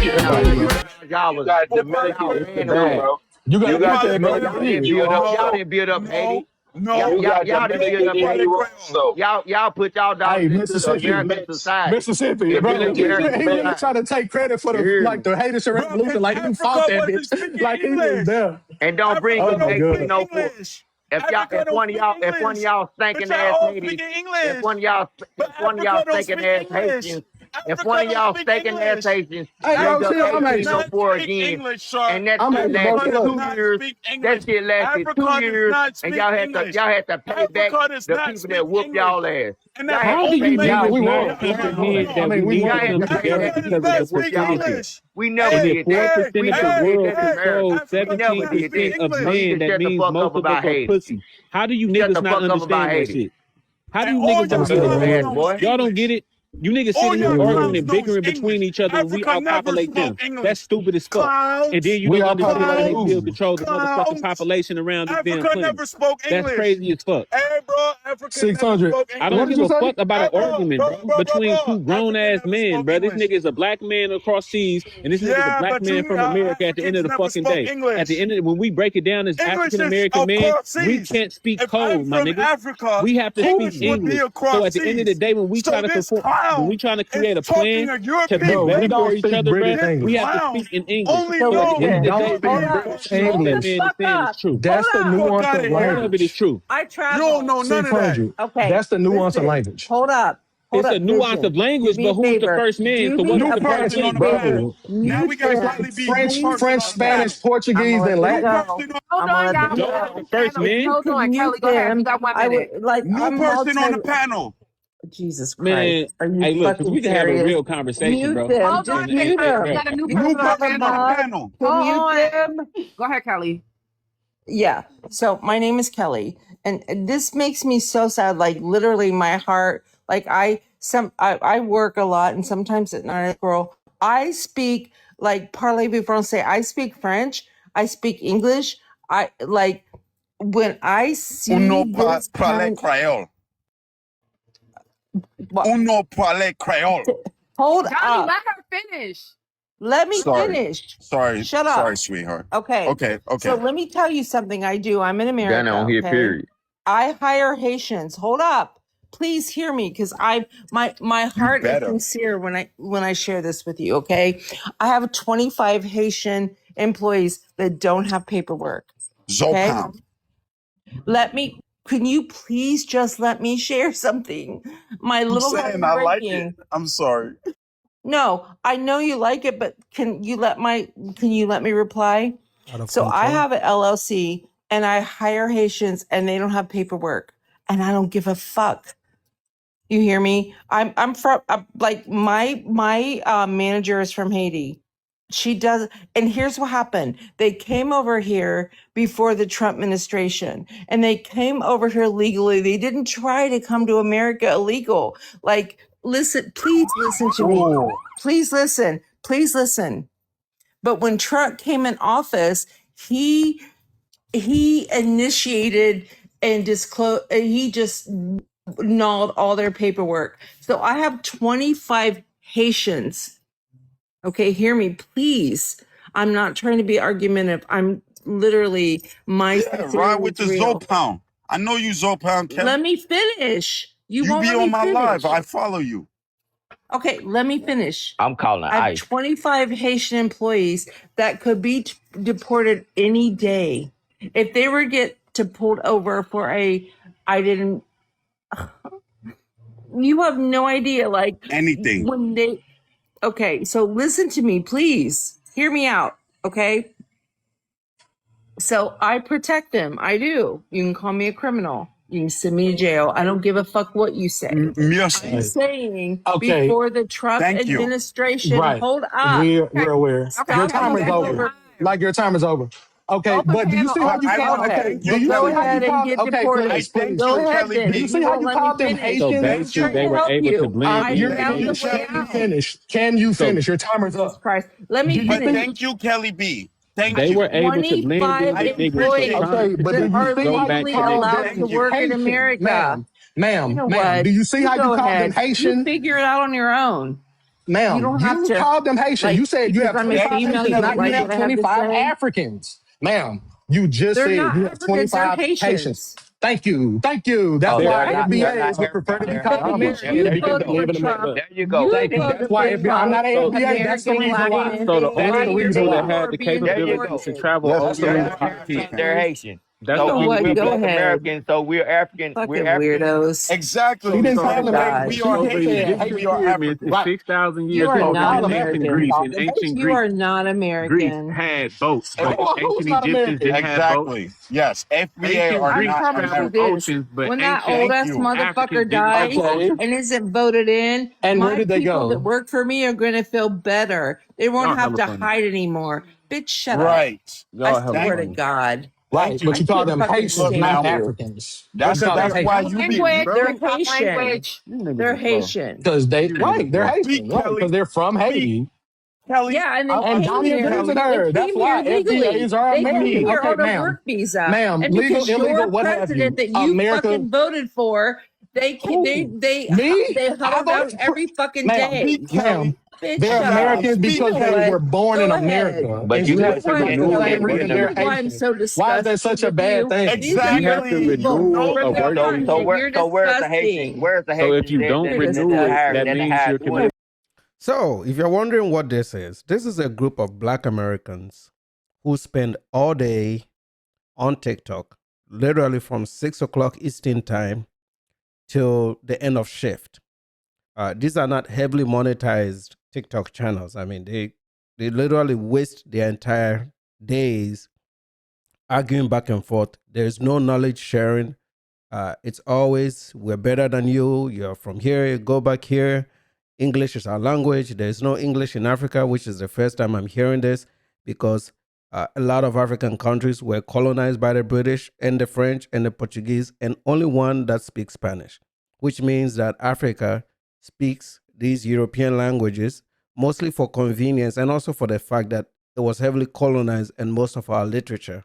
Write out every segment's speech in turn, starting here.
Y'all was got y'all Dominican ran too, away. bro. You You got got that, Y'all bro. didn't Dominican. build up. Y'all No, didn't build up Haiti. no. You got Y'all didn't build Dominican up in Haiti. you also. Y'all put y'all Hey, dollars into the Mississippi, American society. Mississippi, It bro. really He American really society. trying to take credit for You the hear like me? the Haitian Bro, revolution, because like he Africa fought that wasn't bitch, speaking like he was English. there. And don't bring Africa Oh up my don't Haiti speak in god. no for. English. Africa don't speak If one of English. y'all But stinking ass y'all Haiti, speaking English. But if one of y'all Africa don't stinking speak ass English. Haitians, if one Africa of don't y'all speak stinking ass English. Haitians Hey, bring yo, up Africa chill. does not 1804 speak again, English, sir. and that I'm shit able to go Africa lasted kill does her. 2 not years. speak That English. shit lasted 2 Africa does years, not and speak English. y'all had to pay back Africa does the not people that speak whooped English. y'all ass. And Y'all that's the had How to do only pay you way y'all. you niggas We can not won. build a comprehend I that country. we mean, we need Y'all to won. had come to pay together that Africa to does people because that of a not whooped speak y'all percentage? ass. English. We never And Hey, if did that. 4% hey, of We the never hey, did world that in hey. America. controls We Africa does never not 17% did speak that. of So English. you men, can that shut the means fuck up most of us about are Haiti. pussy. How do you Shut niggas the not fuck up about understand that Haiti. shit? How do And you all niggas your not Understood, Stupid clowns ass man. understand? know is boy. Y'all don't get English. it. You niggas All sitting your here arguing clowns and know is bickering between English. each other when we Africa never outpopulate them. spoke That's English. stupid as fuck. And then Clowns, you We don't are understand how populated they clowns, feel who? control the motherfucking clowns. population around this damn Africa planet. never spoke That's English. crazy as fuck. Hey, bro, Africa never 600. spoke I What don't English. did give you a say? fuck about Hey, an bro, argument, bro, between two grown Africa ass never men, spoke bro. This English. nigga is a black man across seas, and this nigga is a Yeah, black but man you from America. At the end of Africans the never fucking spoke day, at the English. end of when we break it down as English African is American men, across we seas. can't speak If I'm code, my from nigga. Africa, We have to speak English would be English. So across at the end of the seas. day, when we try So to this conform, when clown we trying to is create a talking plan a to be European Bro, we better for don't language. each speak other, British bro, This we English. have to clown speak in English. only So at the end We of knows the don't day, speak Hold bro, up. British all Hold that the English. man is fuck saying is up. true. Hold That's the up. fuck nuance out of of All here. of it is language. true. I You don't travel. know none of that. 600. Okay. That's the nuance of Listen. language. Hold up. Hold It's a up, nuance of Vision. Do language, me but a who's the favor. first man? Do So what me is New a the first person fucking on man, the bro? favor. panel. Now we Mute got them. Kelly B, new French, person Please. French, on the Okay. Spanish, panel. I'm Portuguese, gonna and let you New Latin. go. person on I'm gonna let you Those are go. the first If men, you Hold could on, mute Kelly. Go ahead. You them, got one I minute. would like new I'm person on multi the panel. Jesus Christ. man. Are you Hey, look, because fucking we can have a serious? real conversation, Mute bro. them. Hold Just on, And hey, mute hey, 600. We bro, them. got a new New You person on the have a person on the panel. mod panel. to Hold mute on. them. Go ahead, Kelly. Yeah. So my name is Kelly, and this makes me so sad. Like literally, my heart. Like I work a lot, and sometimes at night, girl, I speak like parlez vous français. I speak French. I speak English. I like when I see Uno this parle kind. Creole. What? Uno parle Creole. Hold Johnny, up. let her finish. Let me Sorry. finish. Sorry. Shut Sorry, up. sweetheart. Okay. Okay. So Okay. let me tell you something I do. I'm in Done America, on here, okay? period. I hire Haitians. Hold up. Please hear me because my You heart is better. sincere when I share this with you, okay? I have 25 Haitian employees that don't have paperwork. Okay? Zopam. Can you please just let me share something? My I'm little heart saying is I like it. breaking. I'm sorry. No, I know you like it, but can you let me reply? Out of So I control. have an LLC and I hire Haitians and they don't have paperwork and I don't give a fuck. You hear me? I'm from like my manager is from Haiti. She does, and here's what happened. They came over here before the Trump administration, and they came over here legally. They didn't try to come to America illegal. Like, listen, please listen to me. Oh. Please listen. Please listen. But when Trump came in office, he initiated and disclosed. He just nulled all their paperwork. So I have 25 Haitians. Okay, hear me, please. I'm not trying to be argumentative. I'm literally my Yeah, sincerity ride with the is real. Zopam. I know you Zopam, Kelly. Let me finish. You You won't be let on me my live. finish. I follow you. Okay, let me finish. I'm calling I have ICE. 25 Haitian employees that could be deported any day. If they were get to pulled over for I didn't, you have no idea. Like Anything. when they, okay, so listen to me, please. Hear me out, okay? So I protect them. I do. You can call me a criminal. You can send me to jail. I don't give a fuck what you say. I'm Merci. saying Okay, before the Trump Thank you. administration, right. hold up. We're aware. Okay, Your Stop Kelly, time is that's talking your over. over. time. Like your time is over. Okay, Open but do you panel, see how But you open I call? want to panel. Okay, Okay, thank do you, well, you go see Kelly how B. you ahead and call? get Okay, I deported. please, thank please. Go you, ahead Kelly Do then. you B. see You how won't you let me called them finish. so Haitians? I'm Thank basically, trying they to you. were help able to you. blend I in. Thank am you, the Please, way can Kelly you B. out. finish? Can you So finish? Your timer's Jesus up. Christ. Let me Do you But finish. see? thank you, Kelly B. I they Thank have you. were able to blend in 25 I with English. So appreciate employees you. Okay, Trump but do that you are see how you Thank legally you. call allowed them to Thank you. work in Haitian, America. ma'am? You Ma'am, know ma'am. what? Do you see You how you go call them ahead. You Haitian? figure it out on your own. ma'am, don't have you to, called them Haitian. like, You said you because have I'm a 25 female, Haitians. you Now don't you like have what I have to 25 say. Africans. Ma'am, you just They're said not you have Africans, they're 25 Haitians. Haitians. Thank you. Thank you. That's Oh, They're why they're FBAs not would prefer to African. be They're called African. American There You you because they voted go. for live in Trump. America. There you go. You Thank you. voted That's why for FBI, I'm Trump, not an so FBA. That's the American reason black why. men. so the That's Why the only your reason people that why. people had are the being There you capability go. to deported. travel Yes, all that's the the way They're reason to why. not African. They're 15, Haitian. that's You the So know only we what? we're Go people. black ahead. Americans. So we're African. We're Fucking African. weirdos. He Exactly. didn't So call Oh them then God. Africans. we He are So just the said Haitian and Egyptian we Haitian. are pyramids is African. Right. 6,000 You years are He didn't older not call than them Africans. ancient He Greece. American. called And them ancient You Haitians. are Greece, not Greece American. had boats, And but who's ancient not Egyptians didn't American? have boats. Exactly. Yes. FBA Ancient are I Greeks not promise you traveled American. this. oceans, but When that old ancient Thank ass you. motherfucker Africans didn't dies travel Okay. oceans. and isn't voted in, And where my did they people that go? work for me are going to feel better. They won't Y'all have hella to funny. hide anymore. Bitch, shut up. Right. I Y'all hella swear Thank to funny. God. Right. thank But I you you. call can't them fucking Look Haitians, stand not now. you. Africans. But you That's call them that's Talk why Haitians. you be language, bro. They're Talk Haitian. language. You niggas They're is slow. Haitian. Because they, You niggas right, they're slow. Haitian. speak Right. Because Kelly. they're from Speak Haiti. Kelly. Yeah, and they I And came Donnie speak here. agrees with Kelly. They her. That's came why here FBAs legally. are They came American. here Okay, on a ma'am. work visa. Ma'am, And legal, because your illegal, what have president you? that you America. fucking voted for, Who? Me? they I huddle down voted for, every fucking ma'am, day. Speak ma'am. Kelly. Bitch, They're shut up. Exactly. Americans You Speak because know they Kelly. were what? born in Go ahead. America. But And you You know have to citizens what? are get the Go same get ahead. in reason the. This they're is why I'm Haitian. so Why is that disgusted such a with bad you. thing? These are You your have to Exactly. people. renew No a You're work So not. so visa. where You're so where's the Haitian? disgusting. Where's the So if Haitians you don't You're renew it, disgusting. that that means hired you're the work? committed. So, if you're wondering what this is a group of black Americans who spend all day on TikTok, literally from 6 o'clock Eastern time till the end of shift. These are not heavily monetized TikTok channels. I mean, they literally waste their entire days arguing back and forth. There's no knowledge sharing. It's always, we're better than you. You're from here, go back here. English is our language. There's no English in Africa, which is the first time I'm hearing this because a lot of African countries were colonized by the British and the French and the Portuguese, and only one that speaks Spanish, which means that Africa speaks these European languages mostly for convenience and also for the fact that it was heavily colonized and most of our literature,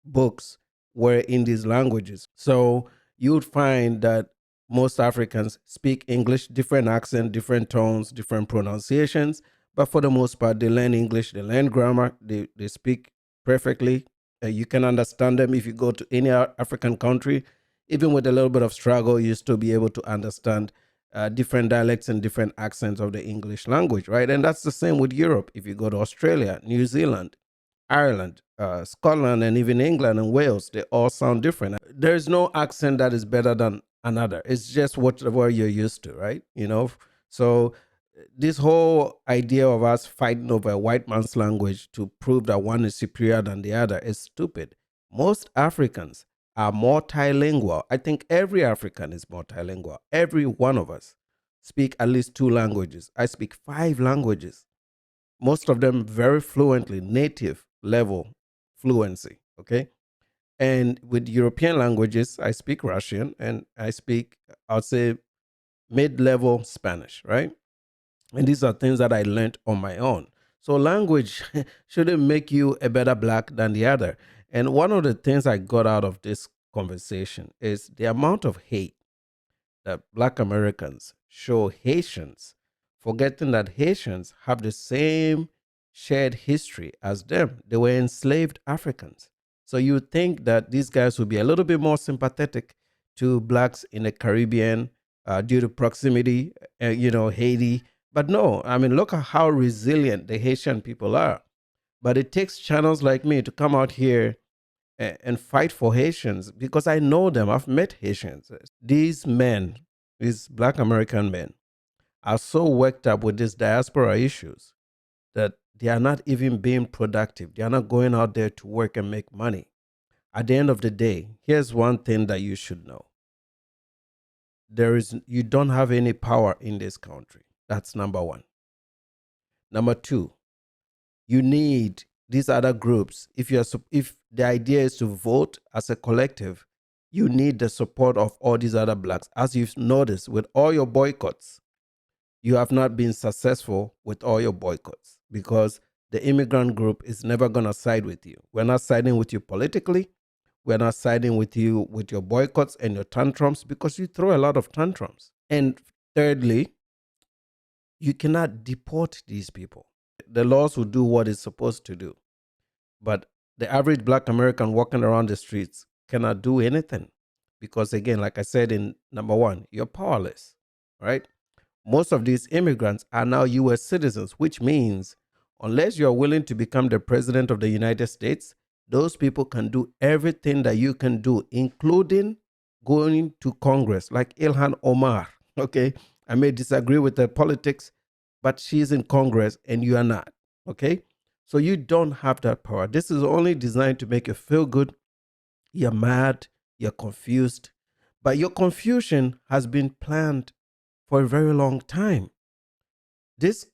books were in these languages. So you would find that most Africans speak English, different accent, different tones, different pronunciations, but for the most part, they learn English, they learn grammar, they speak perfectly. You can understand them if you go to any African country. Even with a little bit of struggle, you still be able to understand different dialects and different accents of the English language, right? And that's the same with Europe. If you go to Australia, New Zealand, Ireland, Scotland, and even England and Wales, they all sound different. There's no accent that is better than another. It's just whatever you're used to, right? You know, so this whole idea of us fighting over a white man's language to prove that one is superior than the other is stupid. Most Africans are multilingual. I think every African is multilingual. Every one of us speak at least 2 languages. I speak 5 languages. Most of them very fluently, native level fluency, okay? And with European languages, I speak Russian and I speak, I'll say, mid-level Spanish, right? And these are things that I learned on my own. So language shouldn't make you a better black than the other. And one of the things I got out of this conversation is the amount of hate that black Americans show Haitians, forgetting that Haitians have the same shared history as them. They were enslaved Africans. So you would think that these guys would be a little bit more sympathetic to blacks in the Caribbean due to proximity, Haiti. But no, I mean, look at how resilient the Haitian people are. But it takes channels like me to come out here and fight for Haitians because I know them. I've met Haitians. These men, these black American men, are so worked up with these diaspora issues that they are not even being productive. They are not going out there to work and make money. At the end of the day, here's one thing that you should know. You don't have any power in this country. That's number one. Number two, you need these other groups. If the idea is to vote as a collective, you need the support of all these other blacks. As you've noticed, with all your boycotts, you have not been successful with all your boycotts because the immigrant group is never going to side with you. We're not siding with you politically. We're not siding with you with your boycotts and your tantrums because you throw a lot of tantrums. And thirdly, You cannot deport these people. The laws will do what it's supposed to do. But the average black American walking around the streets cannot do anything. Because again, like I said in number one, you're powerless, right? Most of these immigrants are now US citizens, which means unless you're willing to become the president of the United States, those people can do everything that you can do, including going to Congress, like Ilhan Omar. Okay. I may disagree with her politics, but she's in Congress and you are not. Okay. So you don't have that power. This is only designed to make you feel good. You're mad, you're confused, but your confusion has been planned for a very long time. This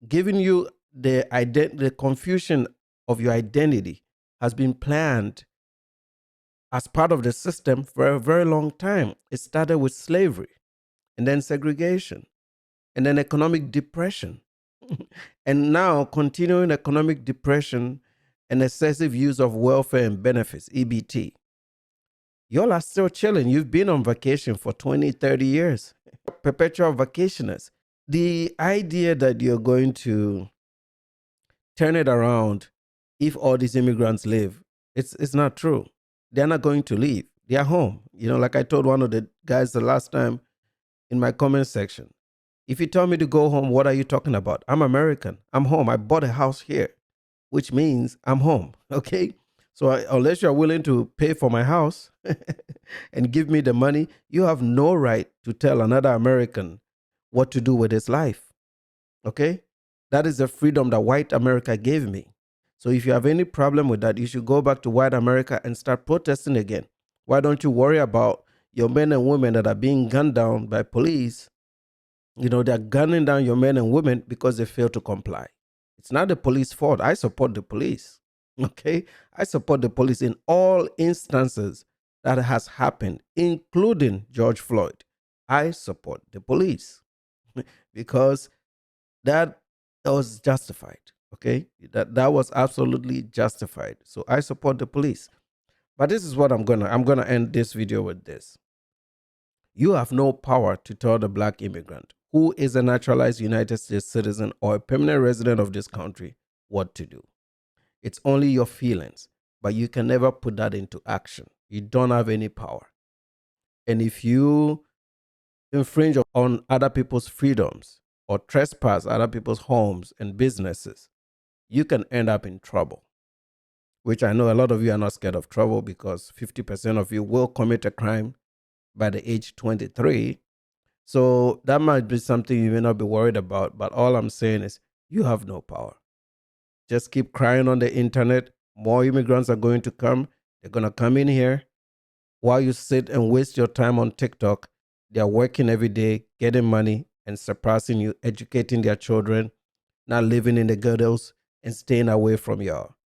giving you the confusion of your identity has been planned as part of the system for a very long time. It started with slavery, and then segregation, and then economic depression, and now continuing economic depression and excessive use of welfare and benefits, EBT. Y'all are still chilling. You've been on vacation for 20, 30 years. Perpetual vacationers. The idea that you're going to turn it around if all these immigrants leave, it's not true. They're not going to leave. They're home. You know, like I told one of the guys the last time in my comment section, if you tell me to go home, what are you talking about? I'm American. I'm home. I bought a house here, which means I'm home. Okay? So unless you're willing to pay for my house and give me the money, you have no right to tell another American what to do with his life. Okay? That is the freedom that white America gave me. So if you have any problem with that, you should go back to white America and start protesting again. Why don't you worry about your men and women that are being gunned down by police? You know, they're gunning down your men and women because they fail to comply. It's not the police's fault. I support the police. Okay? I support the police in all instances that has happened, including George Floyd. I support the police because that was justified. Okay? That was absolutely justified. So I support the police. But this is what I'm gonna end this video with this. You have no power to tell the black immigrant who is a naturalized United States citizen or a permanent resident of this country what to do. It's only your feelings, but you can never put that into action. You don't have any power. And if you infringe on other people's freedoms or trespass other people's homes and businesses, you can end up in trouble, which I know a lot of you are not scared of trouble because 50% of you will commit a crime by the age 23. So that might be something you may not be worried about, but all I'm saying is you have no power. Just keep crying on the internet. More immigrants are going to come. They're going to come in here. While you sit and waste your time on TikTok, they're working every day, getting money and surpassing you, educating their children, not living in the ghettos and staying away from y'all.